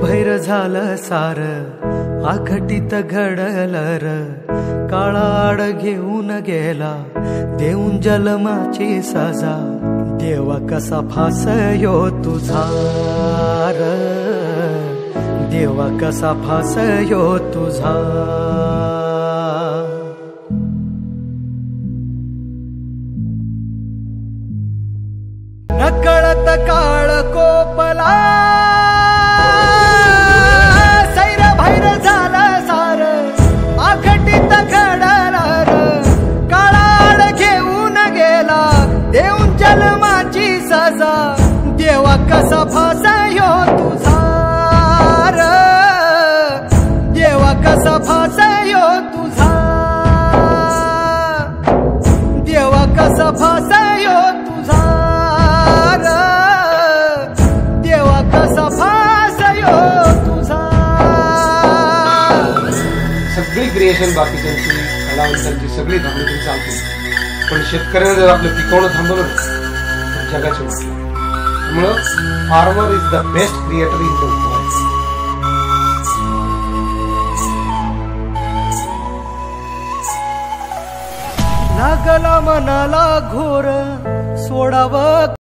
भैर झालं सार आखटीत घडलं र काळाड घेऊन गेला देऊन जन्माची सजा देवा कसा फासयो तुझा र देवा कसा फासयो तुझा नकळत काळ कोपला सैर भैर झालं सार आखटीत घडलं र काळाड घेऊन गेला देऊन जन्माची सजा देवा कसा फासयो तुझा र देवा कसा फासयो तुझा देवा कसा फासयो तुझा देवा कसा फासयो तुझा। सगळी क्रिएशन बाकीच्यांची कलावंतांची सगळी धावणी चालते पण शेतकऱ्याने जर आपलं पिकवणं थांबवलं तर जगाची वाट लागते। त्यामुळं farmer is the best creator in the world. लागला मनाला घोर सोडावं